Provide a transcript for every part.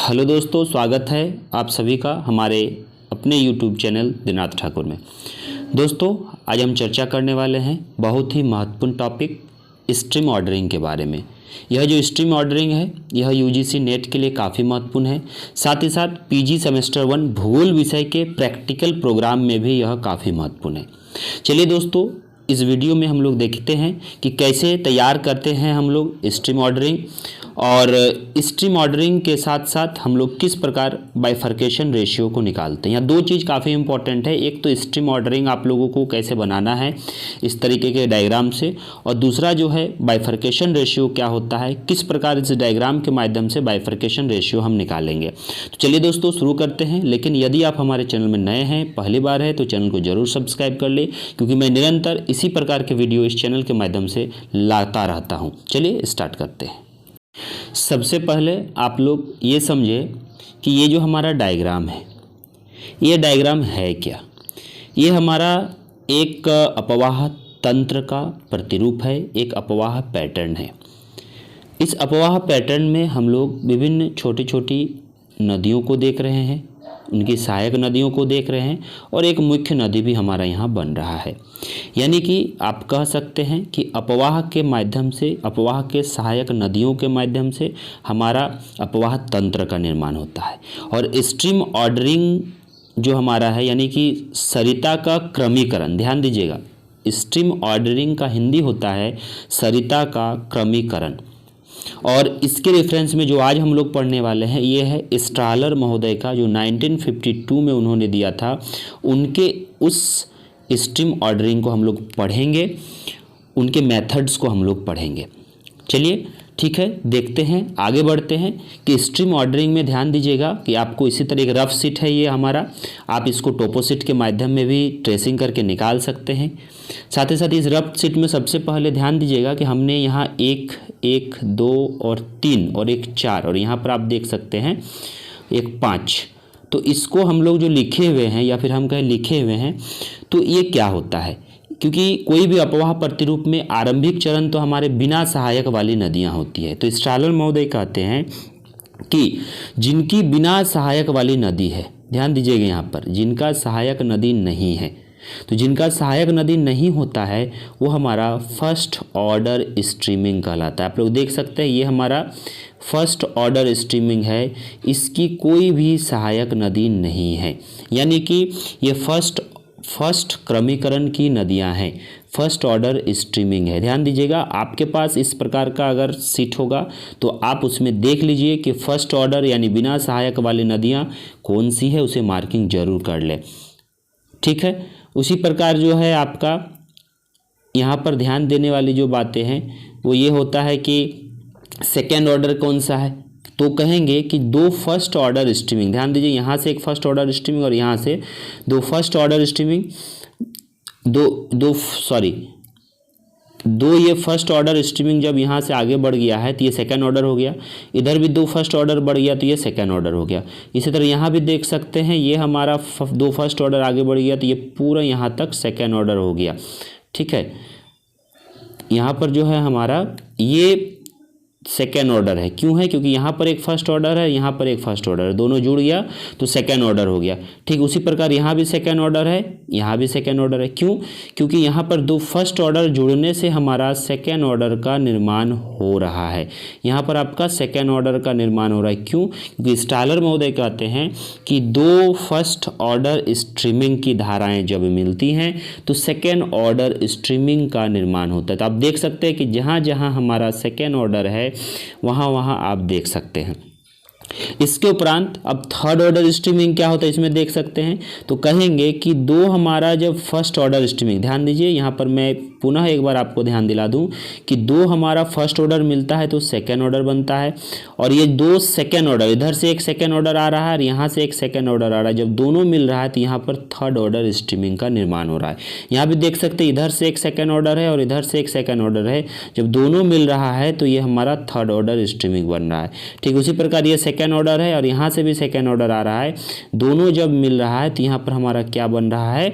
Hello दोस्तों, स्वागत है आप सभी का हमारे अपने यूट्यूब चैनल दिनाथ ठाकुर में। दोस्तों, आज हम चर्चा करने वाले हैं बहुत ही महत्वपूर्ण टॉपिक स्ट्रीम ऑर्डरिंग के बारे में। यह जो स्ट्रीम ऑर्डरिंग है यह यूजीसी नेट के लिए काफ़ी महत्वपूर्ण है। साथ ही साथ पीजी सेमेस्टर 1 भूगोल विषय के प्रैक्टिकल प्रोग्राम में भी यह काफ़ी महत्वपूर्ण है। चलिए दोस्तों, इस वीडियो में हम लोग देखते हैं कि कैसे तैयार करते हैं हम लोग स्ट्रीम ऑर्डरिंग, और स्ट्रीम ऑर्डरिंग के साथ साथ हम लोग किस प्रकार बाइफर्केशन रेशियो को निकालते हैं। यहाँ दो चीज़ काफ़ी इंपॉर्टेंट है। एक तो स्ट्रीम ऑर्डरिंग आप लोगों को कैसे बनाना है इस तरीके के डायग्राम से, और दूसरा जो है बाइफर्केशन रेशियो क्या होता है, किस प्रकार इस डायग्राम के माध्यम से बाइफर्केशन रेशियो हम निकालेंगे। तो चलिए दोस्तों शुरू करते हैं। लेकिन यदि आप हमारे चैनल में नए हैं, पहली बार है, तो चैनल को जरूर सब्सक्राइब कर ले, क्योंकि मैं निरंतर इसी प्रकार के वीडियो इस चैनल के माध्यम से लाता रहता हूँ। चलिए स्टार्ट करते हैं। सबसे पहले आप लोग ये समझे कि ये जो हमारा डायग्राम है, ये डायग्राम है क्या। ये हमारा एक अपवाह तंत्र का प्रतिरूप है, एक अपवाह पैटर्न है। इस अपवाह पैटर्न में हम लोग विभिन्न छोटी छोटी नदियों को देख रहे हैं, उनकी सहायक नदियों को देख रहे हैं, और एक मुख्य नदी भी हमारा यहाँ बन रहा है। यानी कि आप कह सकते हैं कि अपवाह के माध्यम से, अपवाह के सहायक नदियों के माध्यम से हमारा अपवाह तंत्र का निर्माण होता है। और स्ट्रीम ऑर्डरिंग जो हमारा है, यानी कि सरिता का क्रमीकरण, ध्यान दीजिएगा, स्ट्रीम ऑर्डरिंग का हिंदी होता है सरिता का क्रमीकरण। और इसके रेफरेंस में जो आज हम लोग पढ़ने वाले हैं ये है स्ट्रालर महोदय का, जो 1952 में उन्होंने दिया था। उनके उस स्ट्रीम ऑर्डरिंग को हम लोग पढ़ेंगे, उनके मेथड्स को हम लोग पढ़ेंगे। चलिए ठीक है, देखते हैं, आगे बढ़ते हैं कि स्ट्रीम ऑर्डरिंग में ध्यान दीजिएगा कि आपको इसी तरह एक रफ सीट है ये हमारा, आप इसको टोपो सीट के माध्यम में भी ट्रेसिंग करके निकाल सकते हैं। साथ ही साथ इस रफ सीट में सबसे पहले ध्यान दीजिएगा कि हमने यहाँ 1, 1, 2 और 3 और एक 4, और यहाँ पर आप देख सकते हैं एक 5। तो इसको हम लोग जो लिखे हुए हैं, या फिर हम कहें लिखे हुए हैं, तो ये क्या होता है, क्योंकि कोई भी अपवाह प्रतिरूप में आरंभिक चरण तो हमारे बिना सहायक वाली नदियाँ होती है। तो स्ट्रालर महोदय कहते हैं कि जिनकी बिना सहायक वाली नदी है, ध्यान दीजिएगा यहाँ पर, जिनका सहायक नदी नहीं है, तो जिनका सहायक नदी नहीं होता है वो हमारा फर्स्ट ऑर्डर स्ट्रीमिंग कहलाता है। आप लोग देख सकते हैं ये हमारा फर्स्ट ऑर्डर स्ट्रीमिंग है, इसकी कोई भी सहायक नदी नहीं है। यानी कि ये फर्स्ट क्रमीकरण की नदियां हैं, फर्स्ट ऑर्डर स्ट्रीमिंग है। ध्यान दीजिएगा, आपके पास इस प्रकार का अगर सीट होगा तो आप उसमें देख लीजिए कि फर्स्ट ऑर्डर यानी बिना सहायक वाली नदियां कौन सी है, उसे मार्किंग जरूर कर ले। ठीक है, उसी प्रकार जो है आपका यहाँ पर ध्यान देने वाली जो बातें हैं वो ये होता है कि सेकेंड ऑर्डर कौन सा है, तो कहेंगे कि 2 फर्स्ट ऑर्डर स्ट्रीमिंग। ध्यान दीजिए, यहाँ से एक फर्स्ट ऑर्डर स्ट्रीमिंग और यहाँ से 2 फर्स्ट ऑर्डर स्ट्रीमिंग, दो ये फर्स्ट ऑर्डर स्ट्रीमिंग जब यहाँ से आगे बढ़ गया है तो ये सेकेंड ऑर्डर हो गया। इधर भी 2 फर्स्ट ऑर्डर बढ़ गया तो ये सेकेंड ऑर्डर हो गया। इसी तरह यहाँ भी देख सकते हैं ये हमारा 2 फर्स्ट ऑर्डर आगे बढ़ गया तो ये पूरा यहाँ तक सेकेंड ऑर्डर हो गया। ठीक है, यहाँ पर जो है हमारा ये सेकेंड ऑर्डर है। क्यों है, क्योंकि यहाँ पर एक फर्स्ट ऑर्डर है, यहाँ पर एक फर्स्ट ऑर्डर है, दोनों जुड़ गया तो सेकेंड ऑर्डर हो गया। ठीक उसी प्रकार यहाँ भी सेकेंड ऑर्डर है, यहाँ भी सेकेंड ऑर्डर है। क्यों, क्योंकि यहाँ पर 2 फर्स्ट ऑर्डर जुड़ने से हमारा सेकेंड ऑर्डर का निर्माण हो रहा है। यहाँ पर आपका सेकेंड ऑर्डर का निर्माण हो रहा है। क्यों, क्योंकि स्ट्रालर महोदय कहते हैं कि 2 फर्स्ट ऑर्डर स्ट्रीमिंग की धाराएँ जब मिलती हैं तो सेकेंड ऑर्डर स्ट्रीमिंग का निर्माण होता है। तो आप देख सकते हैं कि जहाँ जहाँ हमारा सेकेंड ऑर्डर है वहाँ आप देख सकते हैं। इसके उपरांत अब थर्ड ऑर्डर स्ट्रीमिंग क्या होता है इसमें देख सकते हैं। तो कहेंगे कि 2 हमारा जब फर्स्ट ऑर्डर स्ट्रीमिंग, ध्यान दीजिए यहाँ पर मैं पुनः एक बार आपको ध्यान दिला दूं कि 2 हमारा फर्स्ट ऑर्डर मिलता है तो सेकेंड ऑर्डर बनता है, और ये 2 सेकेंड ऑर्डर, इधर से एक सेकेंड ऑर्डर आ रहा है और यहाँ से एक सेकेंड ऑर्डर आ रहा है। जब दोनों मिल रहा है तो यहाँ पर थर्ड ऑर्डर स्ट्रीमिंग का निर्माण हो रहा है। यहाँ भी देख सकते हैं इधर से एक सेकेंड ऑर्डर है और इधर से एक सेकेंड ऑर्डर है। जब दोनों मिल रहा है तो ये हमारा थर्ड ऑर्डर स्ट्रीमिंग बन रहा है। ठीक उसी प्रकार ये सेकेंड ऑर्डर है और यहाँ से भी सेकेंड ऑर्डर आ रहा है, दोनों जब मिल रहा है तो यहाँ पर हमारा क्या बन रहा है,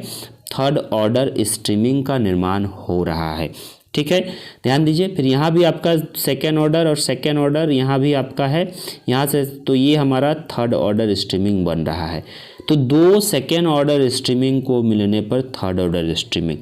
थर्ड ऑर्डर स्ट्रीमिंग का निर्माण हो रहा है। ठीक है, ध्यान दीजिए। फिर यहाँ भी आपका सेकेंड ऑर्डर और सेकेंड ऑर्डर यहाँ भी आपका है, यहाँ से तो ये हमारा थर्ड ऑर्डर स्ट्रीमिंग बन रहा है। तो 2 सेकेंड ऑर्डर स्ट्रीमिंग को मिलने पर थर्ड ऑर्डर स्ट्रीमिंग,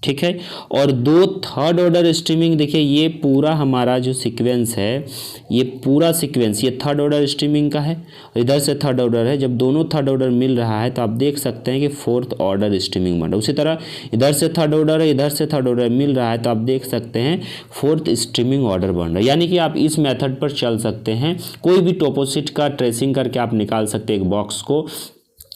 ठीक है। और 2 थर्ड ऑर्डर स्ट्रीमिंग, देखिए ये पूरा हमारा जो सीक्वेंस है, ये पूरा सीक्वेंस ये थर्ड ऑर्डर स्ट्रीमिंग का है, इधर से थर्ड ऑर्डर है। जब दोनों थर्ड ऑर्डर मिल रहा है तो आप देख सकते हैं कि फोर्थ ऑर्डर स्ट्रीमिंग बन रहा है। उसी तरह इधर से थर्ड ऑर्डर है, इधर से थर्ड ऑर्डर मिल रहा है तो आप देख सकते हैं फोर्थ स्ट्रीमिंग ऑर्डर बन रहा है। यानी कि आप इस मेथड पर चल सकते हैं, कोई भी टोपोसिट का ट्रेसिंग करके आप निकाल सकते हैं एक बॉक्स को,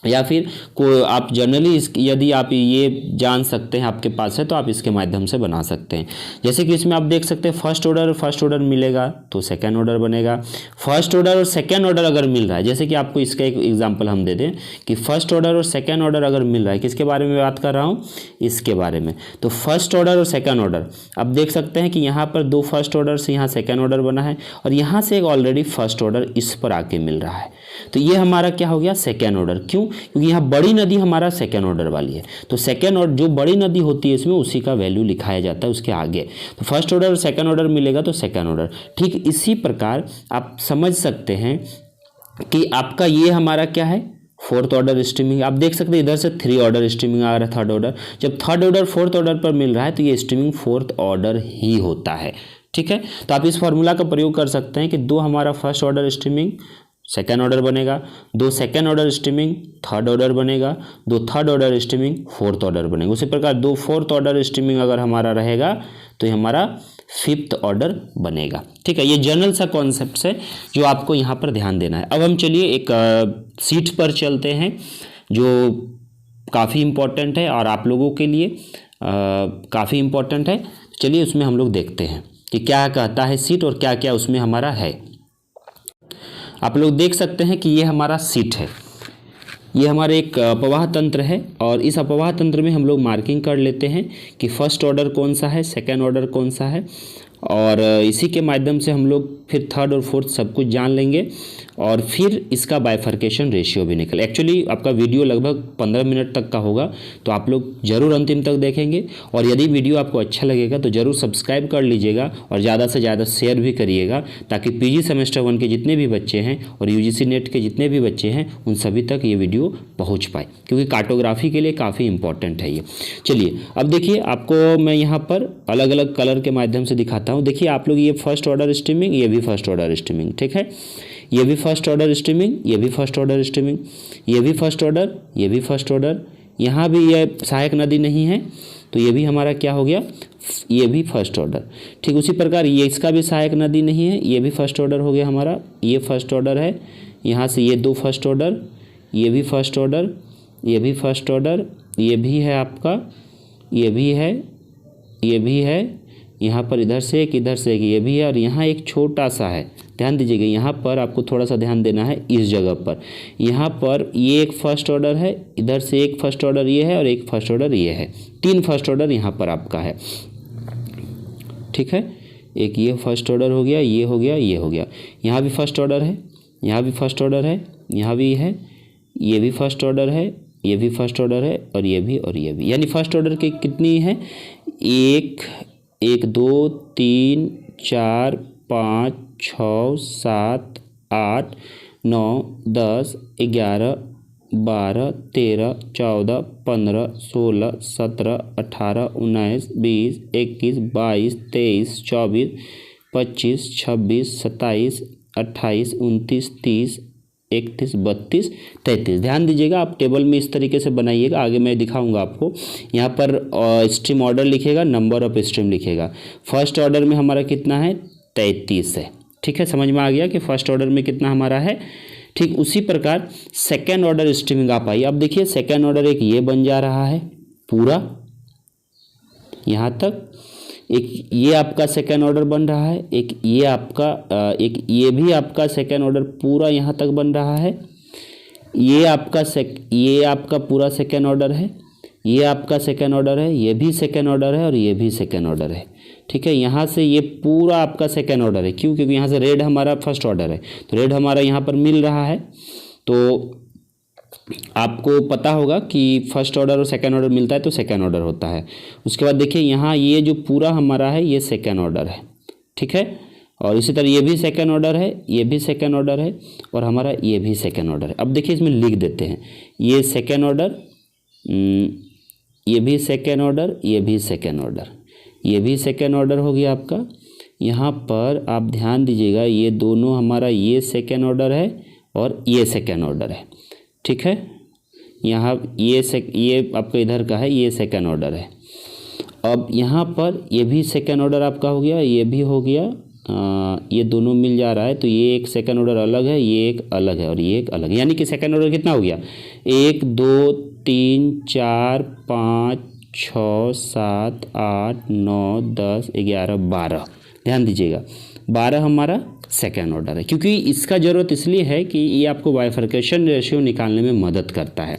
या फिर को आप जनरली यदि आप ये जान सकते हैं आपके पास है तो आप इसके माध्यम से बना सकते हैं। जैसे कि इसमें आप देख सकते हैं फर्स्ट ऑर्डर मिलेगा तो सेकंड ऑर्डर बनेगा। फर्स्ट ऑर्डर और सेकंड ऑर्डर अगर मिल रहा है, जैसे कि आपको इसका एक एग्जांपल हम दे दें कि फर्स्ट ऑर्डर और सेकंड ऑर्डर अगर मिल रहा है, किसके बारे में बात कर रहा हूँ, इसके बारे में। तो फर्स्ट ऑर्डर और सेकंड ऑर्डर आप देख सकते हैं कि यहाँ पर 2 फर्स्ट ऑर्डर से यहाँ सेकंड ऑर्डर बना है और यहाँ से एक ऑलरेडी फर्स्ट ऑर्डर इस पर आके मिल रहा है। तो ये हमारा क्या हो गया, सेकेंड ऑर्डर। क्यों? क्योंकि यहाँ बड़ी नदी हमारा सेकेंड ऑर्डर वाली है, तो सेकेंड ऑर्डर जो बड़ी नदी होती है इसमें उसी का वैल्यू लिखाया जाता है उसके आगे। तो फर्स्ट ऑर्डर और सेकेंड ऑर्डर मिलेगा तो सेकेंड ऑर्डर। ठीक इसी प्रकार आप समझ सकते हैं कि आपका ये हमारा क्या है, फोर्थ ऑर्डर स्ट्रीमिंग। आप देख सकते हैं इधर से 3 ऑर्डर स्ट्रीमिंग आ रहा है, थर्ड ऑर्डर। जब थर्ड ऑर्डर फोर्थ ऑर्डर पर मिल रहा है तो ये स्ट्रीमिंग फोर्थ ऑर्डर ही होता है। ठीक है, तो आप इस फॉर्मूला का प्रयोग कर सकते हैं कि 2 हमारा first order streaming second order बनेगा, 2 second order streaming third order बनेगा, 2 third order streaming fourth order बनेगा। उसी प्रकार 2 फोर्थ ऑर्डर स्ट्रीमिंग अगर हमारा रहेगा तो ये हमारा फिफ्थ ऑर्डर बनेगा। ठीक है, ये जनरल सा कॉन्सेप्ट है जो आपको यहाँ पर ध्यान देना है। अब हम चलिए एक सीट पर चलते हैं जो काफ़ी इम्पोर्टेंट है और आप लोगों के लिए काफ़ी इम्पोर्टेंट है। चलिए उसमें हम लोग देखते हैं कि क्या कहता है सीट और क्या क्या उसमें हमारा है। आप लोग देख सकते हैं कि ये हमारा सीट है, ये हमारा एक अपवाह तंत्र है और इस अपवाह तंत्र में हम लोग मार्किंग कर लेते हैं कि फर्स्ट ऑर्डर कौन सा है, सेकंड ऑर्डर कौन सा है, और इसी के माध्यम से हम लोग फिर थर्ड और फोर्थ सब कुछ जान लेंगे और फिर इसका बाइफर्केशन रेशियो भी निकल। एक्चुअली आपका वीडियो लगभग 15 मिनट तक का होगा तो आप लोग ज़रूर अंतिम तक देखेंगे और यदि वीडियो आपको अच्छा लगेगा तो ज़रूर सब्सक्राइब कर लीजिएगा और ज़्यादा से ज़्यादा शेयर भी करिएगा ताकि पीजी सेमेस्टर 1 के जितने भी बच्चे हैं और यूजीसी नेट के जितने भी बच्चे हैं उन सभी तक ये वीडियो पहुँच पाए, क्योंकि कार्टोग्राफी के लिए काफ़ी इंपॉर्टेंट है ये। चलिए अब देखिए, आपको मैं यहाँ पर अलग अलग कलर के माध्यम से दिखाता हूँ। देखिए आप लोग, ये फर्स्ट ऑर्डर स्ट्रीमिंग, ये भी फर्स्ट ऑर्डर स्ट्रीमिंग, ठीक है, ये भी फर्स्ट ऑर्डर स्ट्रीमिंग, ये भी फर्स्ट ऑर्डर स्ट्रीमिंग, ये भी फर्स्ट ऑर्डर, ये भी फर्स्ट ऑर्डर। यहाँ भी ये सहायक नदी नहीं है तो ये भी हमारा क्या हो गया, ये भी फर्स्ट ऑर्डर। ठीक उसी प्रकार ये इसका भी सहायक नदी नहीं है, ये भी फर्स्ट ऑर्डर हो गया हमारा, ये फर्स्ट ऑर्डर है। यहाँ से ये 2 फर्स्ट ऑर्डर, ये भी फर्स्ट ऑर्डर, ये भी फर्स्ट ऑर्डर, ये भी है आपका, ये भी है, ये भी है, यहाँ पर इधर से एक ये भी है और यहाँ एक छोटा सा है, ध्यान दीजिएगा। यहाँ पर आपको थोड़ा सा ध्यान देना है इस जगह पर। यहाँ पर ये एक फर्स्ट ऑर्डर है, इधर से एक फर्स्ट ऑर्डर ये है और एक फर्स्ट ऑर्डर ये है, 3 फर्स्ट ऑर्डर यहाँ पर आपका है। ठीक है, एक ये फर्स्ट ऑर्डर हो गया, ये हो गया, ये हो गया। यहाँ भी फर्स्ट ऑर्डर है, यहाँ भी फर्स्ट ऑर्डर है, यहाँ भी है, ये भी फर्स्ट ऑर्डर है, ये भी फर्स्ट ऑर्डर है और ये भी और ये भी। यानी फर्स्ट ऑर्डर की कितनी है, 1 2 3 4 5 6 7 8 9 10 11 12 13 14 15 16 17 18 19 20 21 22 23 24 25 26 27 28 29 30 31 32 33। ध्यान दीजिएगा, आप टेबल में इस तरीके से बनाइएगा, आगे मैं दिखाऊंगा आपको। यहाँ पर स्ट्रीम ऑर्डर लिखेगा, नंबर ऑफ स्ट्रीम लिखेगा। फर्स्ट ऑर्डर में हमारा कितना है, 33 है। ठीक है, समझ में आ गया कि फर्स्ट ऑर्डर में कितना हमारा है। ठीक उसी प्रकार सेकेंड ऑर्डर स्ट्रीमिंग आप आइए। अब देखिए सेकेंड ऑर्डर एक ये बन जा रहा है पूरा यहाँ तक, एक ये आपका सेकेंड ऑर्डर बन रहा है, एक ये आपका एक ये भी आपका सेकेंड ऑर्डर पूरा यहाँ तक बन रहा है, ये आपका पूरा सेकेंड ऑर्डर है, ये आपका सेकेंड ऑर्डर है, ये भी सेकेंड ऑर्डर है और ये भी सेकेंड ऑर्डर है। ठीक है, यहाँ से ये पूरा आपका सेकेंड ऑर्डर है। क्यों? क्योंकि यहाँ से रेड हमारा फर्स्ट ऑर्डर है, तो रेड हमारा यहाँ पर मिल रहा है। तो आपको पता होगा कि फर्स्ट ऑर्डर और सेकंड ऑर्डर मिलता है तो सेकंड ऑर्डर होता है। उसके बाद देखिए यहाँ ये जो पूरा हमारा है ये सेकंड ऑर्डर है, ठीक है। और इसी तरह ये भी सेकंड ऑर्डर है, ये भी सेकंड ऑर्डर है और हमारा ये भी सेकंड ऑर्डर है। अब देखिए इसमें लिख देते हैं, ये सेकंड ऑर्डर, ये भी सेकंड ऑर्डर, ये भी सेकंड ऑर्डर, ये भी सेकंड ऑर्डर हो गया आपका। यहाँ पर आप ध्यान दीजिएगा, ये दोनों हमारा ये सेकंड ऑर्डर है और ये सेकंड ऑर्डर है, ठीक है। यहाँ ये आपका इधर का है, ये सेकंड ऑर्डर है। अब यहाँ पर ये भी सेकंड ऑर्डर आपका हो गया, ये भी हो गया, ये दोनों मिल जा रहा है तो ये एक सेकंड ऑर्डर अलग है, ये एक अलग है और ये एक अलग है। यानी कि सेकंड ऑर्डर कितना हो गया, 1 2 3 4 5 6 7 8 9 10 11 12। ध्यान दीजिएगा 12 हमारा सेकेंड ऑर्डर है, क्योंकि इसका ज़रूरत इसलिए है कि ये आपको बाइफरकेशन रेशियो निकालने में मदद करता है।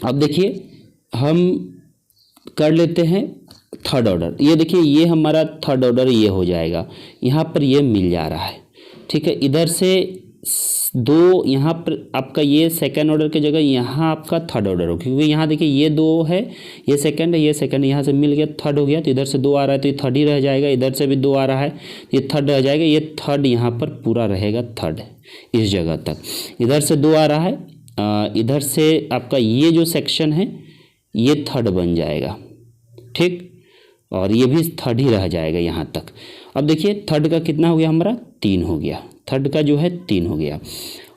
अब देखिए हम कर लेते हैं थर्ड ऑर्डर। ये देखिए ये हमारा थर्ड ऑर्डर ये हो जाएगा, यहाँ पर ये मिल जा रहा है, ठीक है। इधर से 2, यहाँ पर आपका ये सेकंड ऑर्डर की जगह यहाँ आपका थर्ड ऑर्डर हो, क्योंकि यहाँ देखिए ये 2 है, ये सेकंड है, ये सेकंड, यहाँ से मिल गया थर्ड हो गया। तो इधर से 2 आ रहा है तो ये थर्ड ही रह जाएगा, इधर से भी 2 आ रहा है ये थर्ड रह जाएगा, ये थर्ड यहाँ पर पूरा रहेगा थर्ड इस जगह तक। इधर से 2 आ रहा है, इधर से आपका ये जो सेक्शन है ये थर्ड बन जाएगा, ठीक, और ये भी थर्ड ही रह जाएगा यहाँ तक। अब देखिए थर्ड का कितना हो गया हमारा, 3 हो गया, थर्ड का जो है 3 हो गया।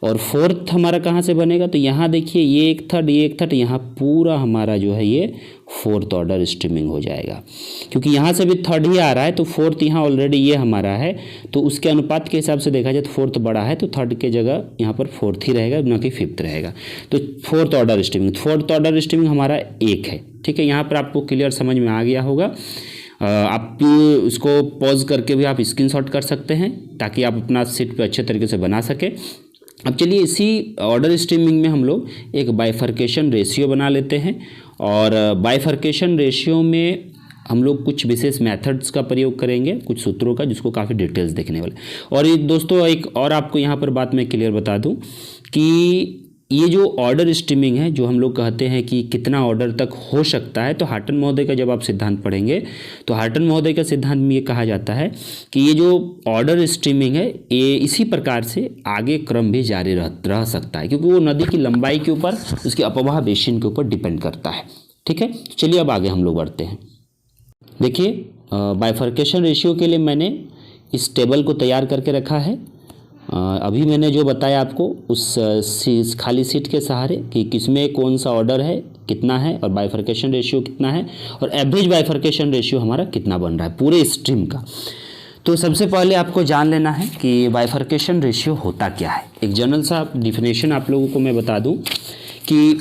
और फोर्थ हमारा कहाँ से बनेगा, तो यहाँ देखिए ये एक थर्ड, ये एक थर्ड, यहाँ पूरा हमारा जो है ये फोर्थ ऑर्डर स्ट्रीमिंग हो जाएगा, क्योंकि यहाँ से भी थर्ड ही आ रहा है तो फोर्थ यहाँ ऑलरेडी ये हमारा है, तो उसके अनुपात के हिसाब से देखा जाए तो फोर्थ बड़ा है तो थर्ड के जगह यहाँ पर फोर्थ ही रहेगा, ना कि फिफ्थ रहेगा। तो fourth order streaming, fourth order streaming हमारा 1 है, ठीक है। यहाँ पर आपको क्लियर समझ में आ गया होगा। आप उसको पॉज करके भी आप स्क्रीनशॉट कर सकते हैं ताकि आप अपना सीट पे अच्छे तरीके से बना सकें। अब चलिए इसी ऑर्डर स्ट्रीमिंग में हम लोग एक बाइफरकेशन रेशियो बना लेते हैं, और बाइफरकेशन रेशियो में हम लोग कुछ विशेष मेथड्स का प्रयोग करेंगे, कुछ सूत्रों का, जिसको काफ़ी डिटेल्स देखने वाले। और ये दोस्तों एक और आपको यहाँ पर बात मैं क्लियर बता दूँ कि ये जो ऑर्डर स्ट्रीमिंग है, जो हम लोग कहते हैं कि कितना ऑर्डर तक हो सकता है, तो हार्टन महोदय का जब आप सिद्धांत पढ़ेंगे तो हार्टन महोदय का सिद्धांत में ये कहा जाता है कि ये जो ऑर्डर स्ट्रीमिंग है ये इसी प्रकार से आगे क्रम भी जारी रह सकता है, क्योंकि वो नदी की लंबाई के ऊपर, उसके अपवाह बेसिन के ऊपर डिपेंड करता है, ठीक है। चलिए अब आगे हम लोग बढ़ते हैं। देखिए बाइफरकेशन रेशियो के लिए मैंने इस टेबल को तैयार करके रखा है। अभी मैंने जो बताया आपको उस खाली सीट के सहारे कि किसमें कौन सा ऑर्डर है, कितना है, और बाइफरकेशन रेशियो कितना है, और एवरेज बाइफरकेशन रेशियो हमारा कितना बन रहा है पूरे स्ट्रीम का। तो सबसे पहले आपको जान लेना है कि बाइफरकेशन रेशियो होता क्या है। एक जनरल सा डिफिनेशन आप लोगों को मैं बता दूं कि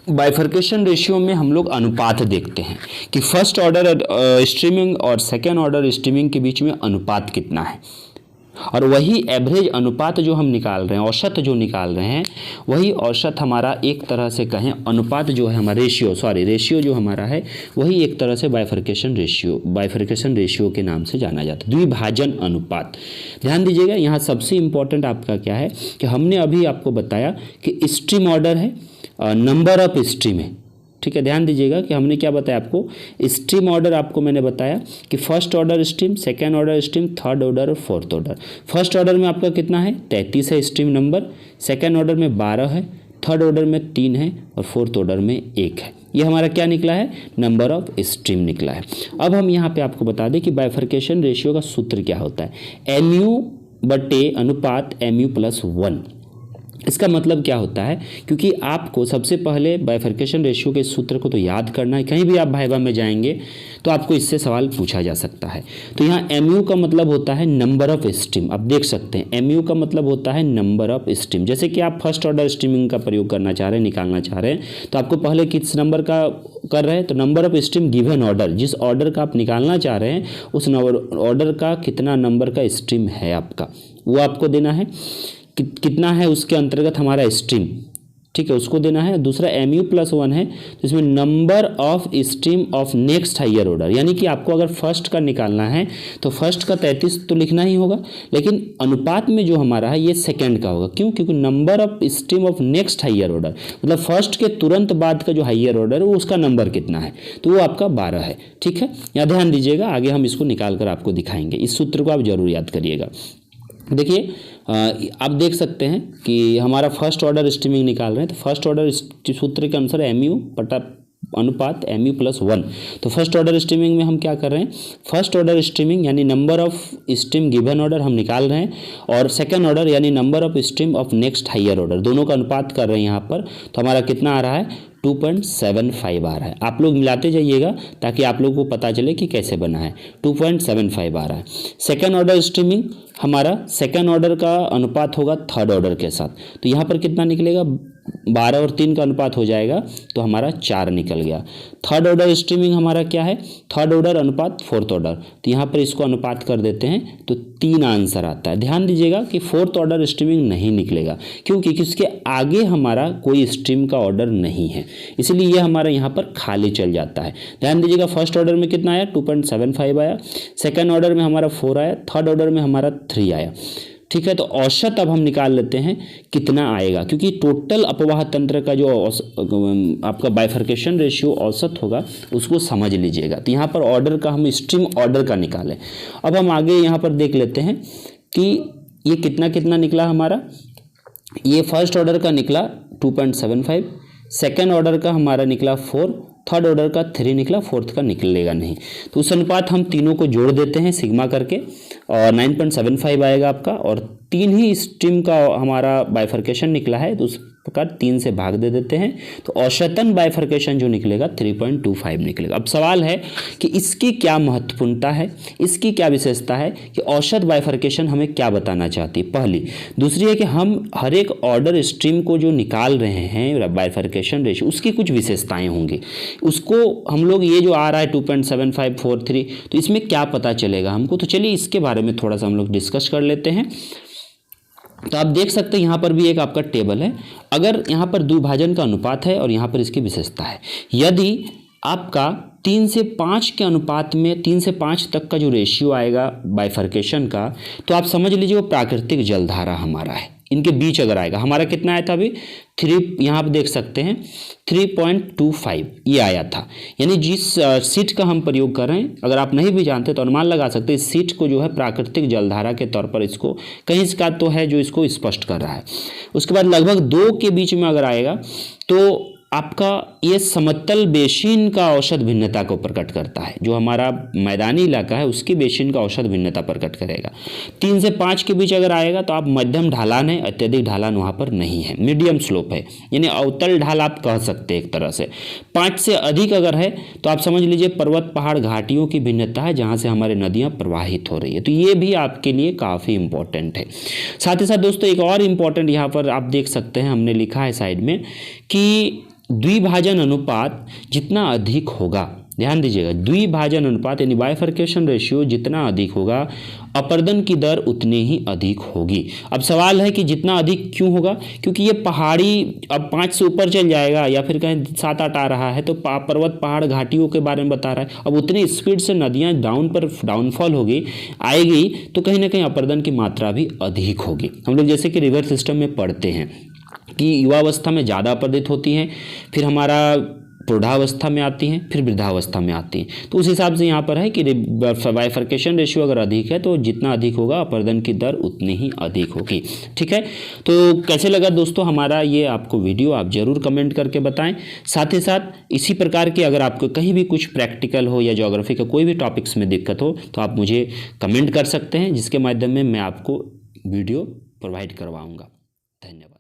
बाइफरकेशन रेशियो में हम लोग अनुपात देखते हैं कि फर्स्ट ऑर्डर स्ट्रीमिंग और सेकेंड ऑर्डर स्ट्रीमिंग के बीच में अनुपात कितना है, और वही एवरेज अनुपात जो हम निकाल रहे हैं, औसत जो निकाल रहे हैं, वही औसत हमारा एक तरह से कहें अनुपात जो है हमारा रेशियो जो हमारा है, वही एक तरह से बाइफरकेशन रेशियो के नाम से जाना जाता है, द्विभाजन अनुपात। ध्यान दीजिएगा यहाँ सबसे इम्पोर्टेंट आपका क्या है कि हमने अभी आपको बताया कि स्ट्रीम ऑर्डर है, नंबर ऑफ स्ट्रीम है, ठीक है। ध्यान दीजिएगा कि हमने क्या बताया आपको, स्ट्रीम ऑर्डर आपको मैंने बताया कि first order stream, second order stream, third order और फोर्थ ऑर्डर। फर्स्ट ऑर्डर में आपका कितना है, 33 है स्ट्रीम नंबर, सेकेंड ऑर्डर में 12 है, थर्ड ऑर्डर में 3 है और फोर्थ ऑर्डर में 1 है। ये हमारा क्या निकला है, नंबर ऑफ स्ट्रीम निकला है। अब हम यहाँ पे आपको बता दें कि बाइफरकेशन रेशियो का सूत्र क्या होता है, MU/MU+1। इसका मतलब क्या होता है, क्योंकि आपको सबसे पहले बाइफरकेशन रेशियो के सूत्र को तो याद करना है। कहीं भी आप भाइवा में जाएंगे तो आपको इससे सवाल पूछा जा सकता है। तो यहाँ MU का मतलब होता है नंबर ऑफ स्ट्रीम। आप देख सकते हैं MU का मतलब होता है नंबर ऑफ स्ट्रीम। जैसे कि आप फर्स्ट ऑर्डर स्ट्रीमिंग का प्रयोग करना चाह रहे हैं, निकालना चाह रहे हैं, तो आपको पहले किस नंबर का कर रहे हैं, तो number of stream given order, जिस ऑर्डर का आप निकालना चाह रहे हैं उस ऑर्डर का कितना नंबर का स्ट्रीम है आपका, वो आपको देना है। कितना है उसके अंतर्गत हमारा स्ट्रीम, ठीक है, उसको देना है। दूसरा mu+1 है तो इसमें number of stream of next higher order, यानी कि आपको अगर फर्स्ट का निकालना है तो फर्स्ट का 33 तो लिखना ही होगा, लेकिन अनुपात में जो हमारा है ये सेकंड का होगा। क्यों? क्योंकि number of stream of next higher order, मतलब फर्स्ट के तुरंत बाद का जो हायर ऑर्डर है वो उसका नंबर कितना है, तो वो आपका 12 है। ठीक है, यहाँ ध्यान दीजिएगा, आगे हम इसको निकाल कर आपको दिखाएंगे। इस सूत्र को आप जरूर याद करिएगा। देखिए आप देख सकते हैं कि हमारा फर्स्ट ऑर्डर स्ट्रीमिंग निकाल रहे हैं, तो फर्स्ट ऑर्डर सूत्र के अनुसार mu बटा अनुपात mu+1। तो फर्स्ट ऑर्डर स्ट्रीमिंग में हम क्या कर रहे हैं, फर्स्ट ऑर्डर स्ट्रीमिंग यानी number of stream given order हम निकाल रहे हैं, और सेकंड ऑर्डर यानी number of stream of next higher order, दोनों का अनुपात कर रहे हैं यहाँ पर। तो हमारा कितना आ रहा है, 2.75 आ रहा है। आप लोग मिलाते जाइएगा ताकि आप लोगों को पता चले कि कैसे बना है। 2.75 आ रहा है। सेकंड ऑर्डर स्ट्रीमिंग, हमारा सेकंड ऑर्डर का अनुपात होगा थर्ड ऑर्डर के साथ, तो यहाँ पर कितना निकलेगा, 12 और 3 का अनुपात हो जाएगा तो हमारा 4 निकल गया। थर्ड ऑर्डर स्ट्रीमिंग हमारा क्या है, थर्ड ऑर्डर अनुपात फोर्थ ऑर्डर, तो यहाँ पर इसको अनुपात कर देते हैं तो 3 आंसर आता है। ध्यान दीजिएगा कि फोर्थ ऑर्डर स्ट्रीमिंग नहीं निकलेगा, क्योंकि इसके आगे हमारा कोई स्ट्रीम का ऑर्डर नहीं है, इसलिए ये हमारा यहाँ पर खाली चल जाता है। ध्यान दीजिएगा, फर्स्ट ऑर्डर में कितना आया, 2.75 आया, सेकेंड ऑर्डर में हमारा 4 आया, थर्ड ऑर्डर में हमारा 3 आया। ठीक है, तो औसत अब हम निकाल लेते हैं कितना आएगा, क्योंकि टोटल अपवाह तंत्र का जो आपका बाइफर्केशन रेशियो औसत होगा उसको समझ लीजिएगा। तो यहाँ पर ऑर्डर का हम स्ट्रीम ऑर्डर का निकालें। अब हम आगे यहाँ पर देख लेते हैं कि ये कितना कितना निकला हमारा। ये फर्स्ट ऑर्डर का निकला 2.75, सेकेंड ऑर्डर का हमारा निकला 4, थर्ड ऑर्डर का 3 निकला, फोर्थ का निकलेगा नहीं। तो उस अनुपात हम तीनों को जोड़ देते हैं सिग्मा करके, और 9.75 आएगा आपका, और 3 ही स्ट्रीम का हमारा बाइफर्केशन निकला है तो उस प्रकार 3 से भाग दे देते हैं, तो औसतन बाइफर्केशन जो निकलेगा 3.25 निकलेगा। अब सवाल है कि इसकी क्या महत्वपूर्णता है, इसकी क्या विशेषता है, कि औसत बाइफर्केशन हमें क्या बताना चाहती है, पहली। दूसरी है कि हम हर एक ऑर्डर स्ट्रीम को जो निकाल रहे हैं बाइफर्केशन रेशियो, उसकी कुछ विशेषताएं होंगी, उसको हम लोग ये जो आ रहा है 2.7543, तो इसमें क्या पता चलेगा हमको। तो चलिए इसके बारे में थोड़ा सा हम लोग डिस्कस कर लेते हैं। तो आप देख सकते हैं यहाँ पर भी एक आपका टेबल है। अगर यहाँ पर द्विभाजन का अनुपात है और यहाँ पर इसकी विशेषता है, यदि आपका 3 से 5 के अनुपात में 3 से 5 तक का जो रेशियो आएगा बाइफर्केशन का, तो आप समझ लीजिए वो प्राकृतिक जलधारा हमारा है। इनके बीच अगर आएगा, हमारा कितना आया था अभी 3, यहाँ पर देख सकते हैं 3.25 ये आया था। यानी जिस सीट का हम प्रयोग कर रहे हैं, अगर आप नहीं भी जानते तो अनुमान लगा सकते हैं, इस सीट को जो है प्राकृतिक जलधारा के तौर पर इसको कहीं इसका तो है जो इसको स्पष्ट कर रहा है। उसके बाद लगभग 2 के बीच में अगर आएगा तो आपका ये समतल बेसिन का औसत भिन्नता को प्रकट करता है। जो हमारा मैदानी इलाका है उसकी बेसिन का औसत भिन्नता प्रकट करेगा। 3 से 5 के बीच अगर आएगा तो आप मध्यम ढालान है, अत्यधिक ढालान वहाँ पर नहीं है, मीडियम स्लोप है, यानी अवतल ढाल आप कह सकते हैं एक तरह से। 5 से अधिक अगर है तो आप समझ लीजिए पर्वत पहाड़ घाटियों की भिन्नता है, जहाँ से हमारे नदियाँ प्रवाहित हो रही है। तो ये भी आपके लिए काफ़ी इंपॉर्टेंट है। साथ ही साथ दोस्तों एक और इम्पॉर्टेंट यहाँ पर आप देख सकते हैं, हमने लिखा है साइड में कि द्विभाजन अनुपात जितना अधिक होगा, ध्यान दीजिएगा, द्विभाजन अनुपात यानी बाइफर्केशन रेशियो जितना अधिक होगा, अपरदन की दर उतनी ही अधिक होगी। अब सवाल है कि जितना अधिक क्यों होगा, क्योंकि ये पहाड़ी अब 5 से ऊपर चल जाएगा या फिर कहीं 7-8 आ रहा है तो पर्वत पहाड़ घाटियों के बारे में बता रहा है। अब उतनी स्पीड से नदियाँ डाउनफॉल होगी आएगी तो कहीं ना कहीं अपरदन की मात्रा भी अधिक होगी। हम लोग जैसे कि रिवर सिस्टम में पढ़ते हैं कि युवावस्था में ज़्यादा अपरदित होती हैं, फिर हमारा प्रौढ़ावस्था में आती हैं, फिर वृद्धावस्था में आती हैं। तो उस हिसाब से यहाँ पर है कि बाइफर्केशन रेशियो अगर अधिक है तो जितना अधिक होगा अपरदन की दर उतनी ही अधिक होगी। ठीक है, तो कैसे लगा दोस्तों हमारा ये आपको वीडियो, आप ज़रूर कमेंट करके बताएं। साथ ही साथ इसी प्रकार के अगर आपको कहीं भी कुछ प्रैक्टिकल हो या ज्योग्राफी का कोई भी टॉपिक्स में दिक्कत हो तो आप मुझे कमेंट कर सकते हैं, जिसके माध्यम में मैं आपको वीडियो प्रोवाइड करवाऊँगा। धन्यवाद।